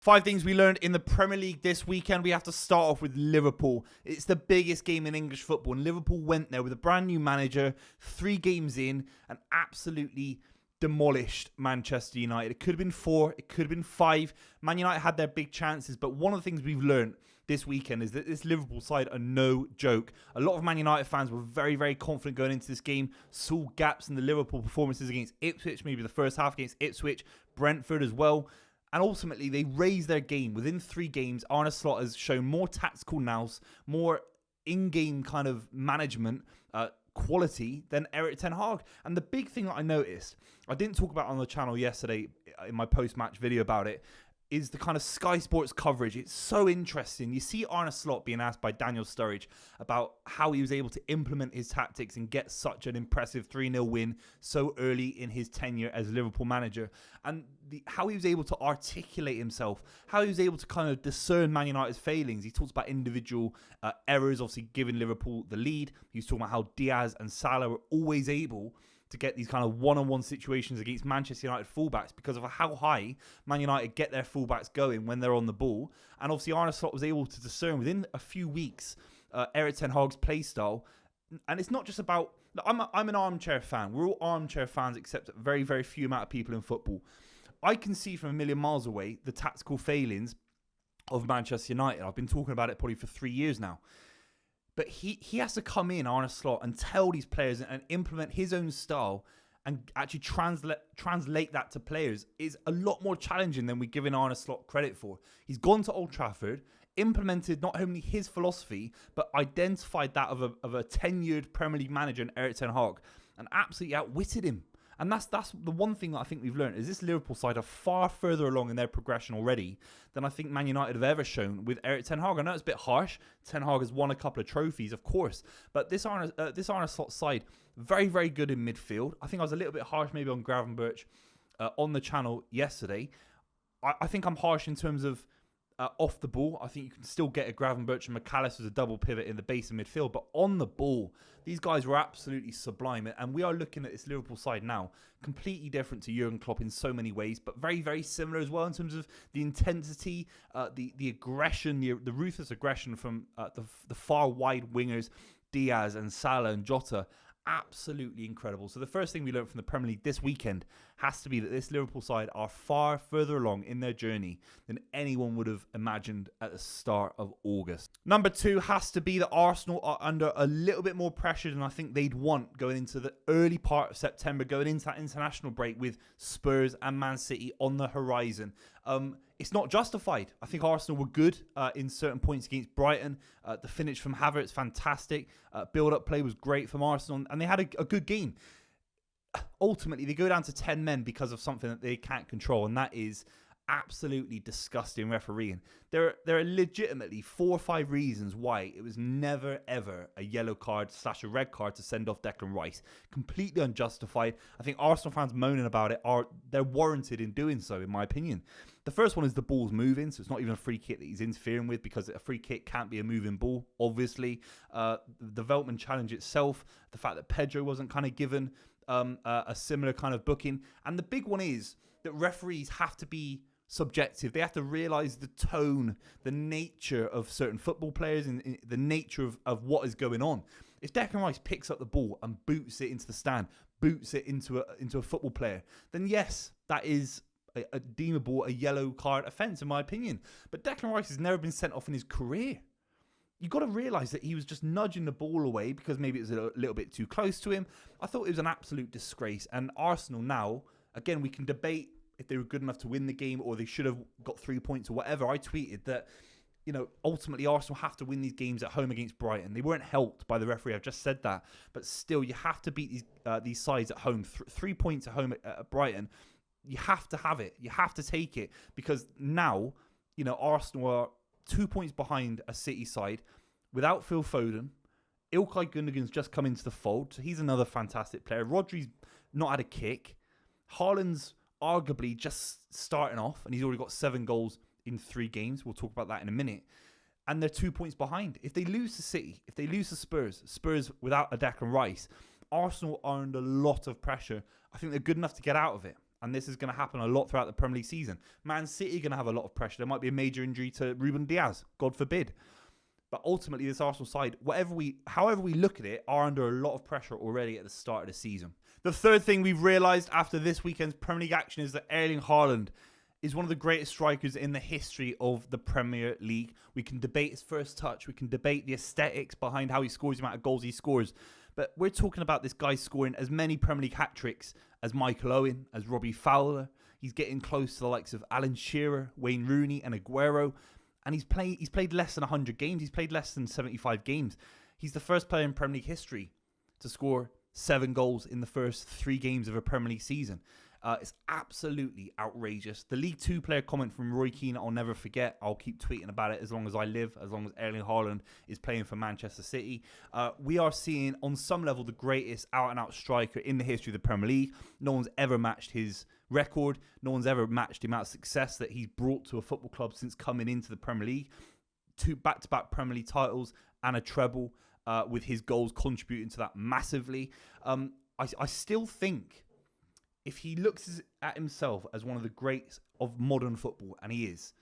5 things we learned in the Premier League this weekend. We have to start off with Liverpool. It's the biggest game in English football, and Liverpool went there with a brand new manager, 3 games in, and absolutely demolished Manchester United. It could have been 4, it could have been 5. Man United had their big chances, but one of the things we've learned this weekend is that this Liverpool side are no joke. A lot of Man United fans were very, very confident going into this game, saw gaps in the Liverpool performances against Ipswich, maybe the first half against Ipswich, Brentford as well. And ultimately, they raised their game. Within 3 games, Arne Slot has shown more tactical nous, more in-game kind of management quality than Erik ten Hag. And the big thing that I noticed, I didn't talk about on the channel yesterday in my post-match video about it, is the kind of Sky Sports coverage. It's so interesting. You see Arne Slot being asked by Daniel Sturridge about how he was able to implement his tactics and get such an impressive 3-0 win so early in his tenure as Liverpool manager. And how he was able to articulate himself, how he was able to kind of discern Man United's failings. He talks about individual errors, obviously giving Liverpool the lead. He was talking about how Diaz and Salah were always able to get these kind of one-on-one situations against Manchester United fullbacks because of how high Man United get their fullbacks going when they're on the ball. And obviously Arne Slot was able to discern within a few weeks Erik ten Hag's play style. And it's not just about... I'm an armchair fan. We're all armchair fans except a very, very few amount of people in football. I can see from a million miles away the tactical failings of Manchester United. I've been talking about it probably for 3 years now. But he has to come in, Arne Slot, and tell these players and implement his own style and actually translate that to players is a lot more challenging than we're giving Arne Slot credit for. He's gone to Old Trafford, implemented not only his philosophy, but identified that of a tenured Premier League manager in Erik ten Hag and absolutely outwitted him. And that's the one thing that I think we've learned is this Liverpool side are far further along in their progression already than I think Man United have ever shown with Erik ten Hag. I know it's a bit harsh. Ten Hag has won a couple of trophies, of course. But this Arne Slot side, very, very good in midfield. I think I was a little bit harsh maybe on Gravenberch on the channel yesterday. I think I'm harsh in terms of off the ball. I think you can still get a Gravenberch and McAllister as a double pivot in the base of midfield. But on the ball, these guys were absolutely sublime. And we are looking at this Liverpool side now, completely different to Jurgen Klopp in so many ways, but very, very similar as well in terms of the intensity, the aggression, the ruthless aggression from the far wide wingers, Diaz and Salah and Jota. Absolutely incredible. So the first thing we learned from the Premier League this weekend has to be that this Liverpool side are far further along in their journey than anyone would have imagined at the start of August. Number 2 has to be that Arsenal are under a little bit more pressure than I think they'd want going into the early part of September, going into that international break with Spurs and Man City on the horizon. It's not justified. I think Arsenal were good in certain points against Brighton. The finish from Havertz, fantastic. Build-up play was great from Arsenal, and they had a good game. Ultimately, they go down to 10 men because of something that they can't control, and that is absolutely disgusting refereeing. There are legitimately 4 or 5 reasons why it was never, ever a yellow card / a red card to send off Declan Rice. Completely unjustified. I think Arsenal fans moaning about it they're warranted in doing so, in my opinion. The first one is the ball's moving, so it's not even a free kick that he's interfering with because a free kick can't be a moving ball, obviously. The development challenge itself, the fact that Pedro wasn't kind of given a similar kind of booking. And the big one is that referees have to be subjective. They have to realise the tone, the nature of certain football players and the nature of what is going on. If Declan Rice picks up the ball and boots it into the stand, boots it into a football player, then yes, that is a deemable, a yellow card offence in my opinion. But Declan Rice has never been sent off in his career. You've got to realise that he was just nudging the ball away because maybe it was a little bit too close to him. I thought it was an absolute disgrace. And Arsenal now, again, we can debate if they were good enough to win the game or they should have got 3 points or whatever. I tweeted that, ultimately Arsenal have to win these games at home against Brighton. They weren't helped by the referee. I've just said that. But still, you have to beat these sides at home. 3 points at home at Brighton. You have to have it. You have to take it because now, Arsenal are 2 points behind a City side without Phil Foden. Ilkay Gundogan's just come into the fold, so he's another fantastic player. Rodri's not had a kick. Haaland's arguably just starting off, and he's already got 7 goals in 3 games. We'll talk about that in a minute. And they're 2 points behind. If they lose to City, if they lose to Spurs without a Declan Rice, Arsenal are under a lot of pressure. I think they're good enough to get out of it. And this is going to happen a lot throughout the Premier League season. Man City are going to have a lot of pressure. There might be a major injury to Ruben Diaz, God forbid. But ultimately, this Arsenal side, however we look at it, are under a lot of pressure already at the start of the season. The third thing we've realised after this weekend's Premier League action is that Erling Haaland is one of the greatest strikers in the history of the Premier League. We can debate his first touch. We can debate the aesthetics behind how he scores, the amount of goals he scores. But we're talking about this guy scoring as many Premier League hat-tricks as Michael Owen, as Robbie Fowler. He's getting close to the likes of Alan Shearer, Wayne Rooney and Aguero. And he's played less than 100 games. He's played less than 75 games. He's the first player in Premier League history to score 7 goals in the first 3 games of a Premier League season. It's absolutely outrageous. The League 2 player comment from Roy Keane, I'll never forget. I'll keep tweeting about it as long as I live, as long as Erling Haaland is playing for Manchester City. We are seeing, on some level, the greatest out-and-out striker in the history of the Premier League. No one's ever matched his record. No one's ever matched the amount of success that he's brought to a football club since coming into the Premier League. 2 back-to-back Premier League titles and a treble, with his goals contributing to that massively. I still think, if he looks at himself as one of the greats of modern football, and he is,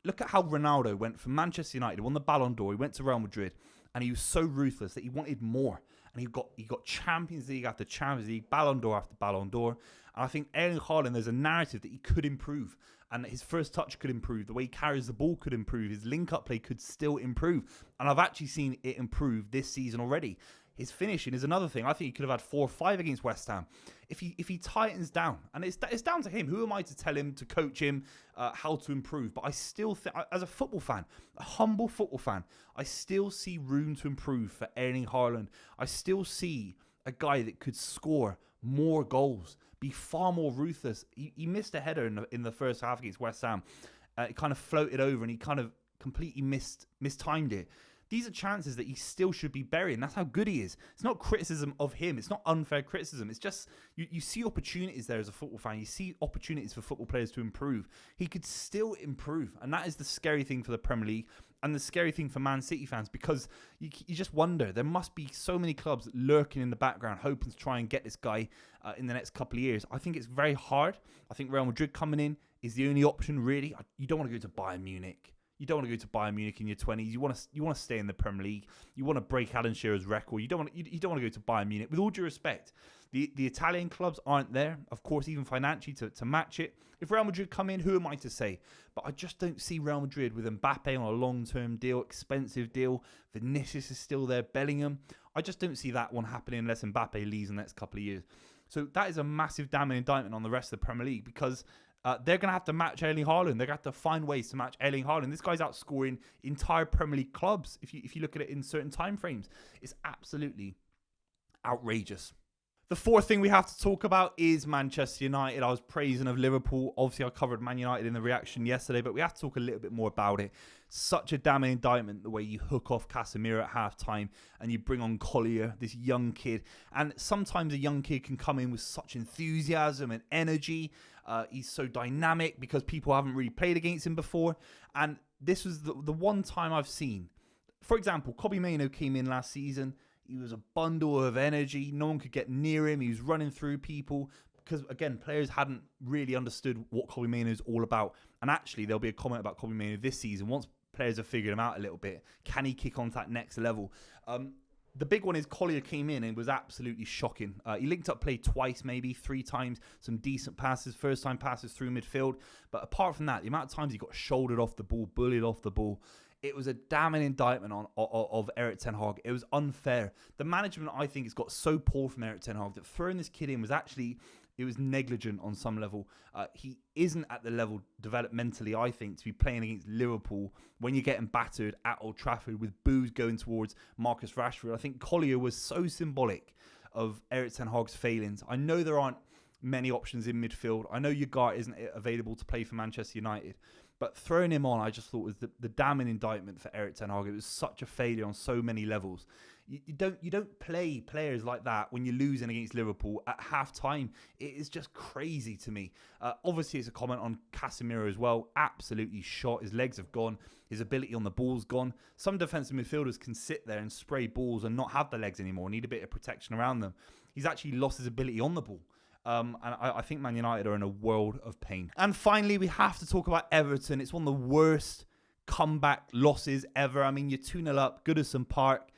look at how Ronaldo went from Manchester United, won the Ballon d'Or, he went to Real Madrid, and he was so ruthless that he wanted more. And he got Champions League after Champions League, Ballon d'Or after Ballon d'Or. And I think Erling Haaland, there's a narrative that he could improve. And his first touch could improve. The way he carries the ball could improve. His link-up play could still improve. And I've actually seen it improve this season already. His finishing is another thing. I think he could have had 4 or 5 against West Ham. If he tightens down, and it's down to him. Who am I to tell him, to coach him, how to improve? But I still think, as a football fan, a humble football fan, I still see room to improve for Erling Haaland. I still see a guy that could score more goals, be far more ruthless. He missed a header in the first half against West Ham. It kind of floated over, and he kind of completely mistimed it. These are chances that he still should be burying. That's how good he is. It's not criticism of him. It's not unfair criticism. It's just you see opportunities there as a football fan. You see opportunities for football players to improve. He could still improve. And that is the scary thing for the Premier League and the scary thing for Man City fans, because you just wonder, there must be so many clubs lurking in the background hoping to try and get this guy in the next couple of years. I think it's very hard. I think Real Madrid coming in is the only option, really. You don't want to go to Bayern Munich. You don't want to go to Bayern Munich in your 20s. You want to stay in the Premier League. You want to break Alan Shearer's record. You don't want to go to Bayern Munich. With all due respect, the Italian clubs aren't there, of course, even financially to match it. If Real Madrid come in, who am I to say? But I just don't see Real Madrid with Mbappe on a long-term deal, expensive deal. Vinicius is still there, Bellingham. I just don't see that one happening unless Mbappe leaves in the next couple of years. So that is a massive damning indictment on the rest of the Premier League, because they're going to have to match Erling Haaland. They're going to have to find ways to match Erling Haaland. This guy's outscoring entire Premier League clubs. If you look at it in certain time frames, it's absolutely outrageous. The fourth thing we have to talk about is Manchester United. I was praising of Liverpool. Obviously, I covered Man United in the reaction yesterday, but we have to talk a little bit more about it. Such a damning indictment, the way you hook off Casemiro at half-time and you bring on Collier, this young kid. And sometimes a young kid can come in with such enthusiasm and energy. He's so dynamic because people haven't really played against him before. And this was the one time I've seen. For example, Kobbie Mainoo came in last season. He was a bundle of energy. No one could get near him. He was running through people because, again, players hadn't really understood what Kobbie Mainoo is all about. And actually, there'll be a comment about Kobbie Mainoo this season. Once players have figured him out a little bit, can he kick on to that next level? The big one is Collier came in and was absolutely shocking. He linked up play twice, maybe 3 times. Some decent passes, first-time passes through midfield. But apart from that, the amount of times he got shouldered off the ball, bullied off the ball, it was a damning indictment of Erik ten Hag. It was unfair. The management, I think, has got so poor from Erik ten Hag that throwing this kid in was actually, it was negligent on some level. He isn't at the level developmentally, I think, to be playing against Liverpool when you're getting battered at Old Trafford with boos going towards Marcus Rashford. I think Collier was so symbolic of Erik ten Hag's failings. I know there aren't many options in midfield. I know Ugarte isn't available to play for Manchester United. But throwing him on, I just thought was the damning indictment for Erik ten Hag. It was such a failure on so many levels. You don't play players like that when you're losing against Liverpool at half time. It is just crazy to me. Obviously, it's a comment on Casemiro as well. Absolutely shot. His legs have gone. His ability on the ball's gone. Some defensive midfielders can sit there and spray balls and not have the legs anymore. Need a bit of protection around them. He's actually lost his ability on the ball. And I think Man United are in a world of pain. And finally, we have to talk about Everton. It's one of the worst comeback losses ever. I mean, you're 2-0 up, Goodison Park,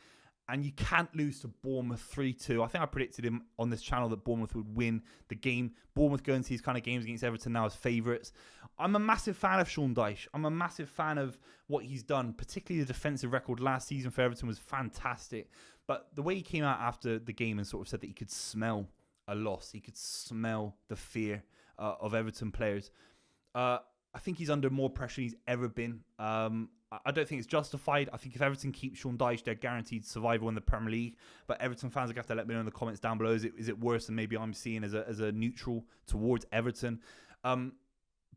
and you can't lose to Bournemouth 3-2. I think I predicted him on this channel that Bournemouth would win the game. Bournemouth go into these kind of games against Everton now as favourites. I'm a massive fan of Sean Dyche. I'm a massive fan of what he's done, particularly the defensive record last season for Everton was fantastic. But the way he came out after the game and sort of said that he could smell a loss, he could smell the fear of Everton players. I think he's under more pressure than he's ever been. I don't think it's justified. I think if Everton keep Sean Dyche, they're guaranteed survival in the Premier League. But Everton fans are going to have to let me know in the comments down below. Is it worse than maybe I'm seeing as a neutral towards Everton?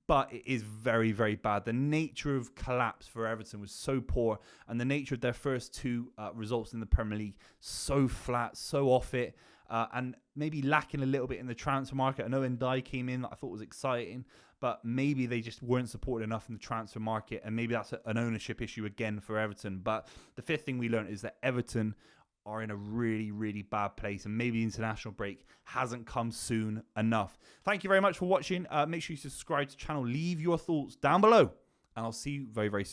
But it is very, very bad. The nature of collapse for Everton was so poor. And the nature of their first two results in the Premier League, so flat, so off it. And maybe lacking a little bit in the transfer market. I know Untied came in that I thought was exciting, but maybe they just weren't supported enough in the transfer market, and maybe that's an ownership issue again for Everton. But the fifth thing we learned is that Everton are in a really, really bad place, and maybe the international break hasn't come soon enough. Thank you very much for watching. Make sure you subscribe to the channel. Leave your thoughts down below, and I'll see you very, very soon.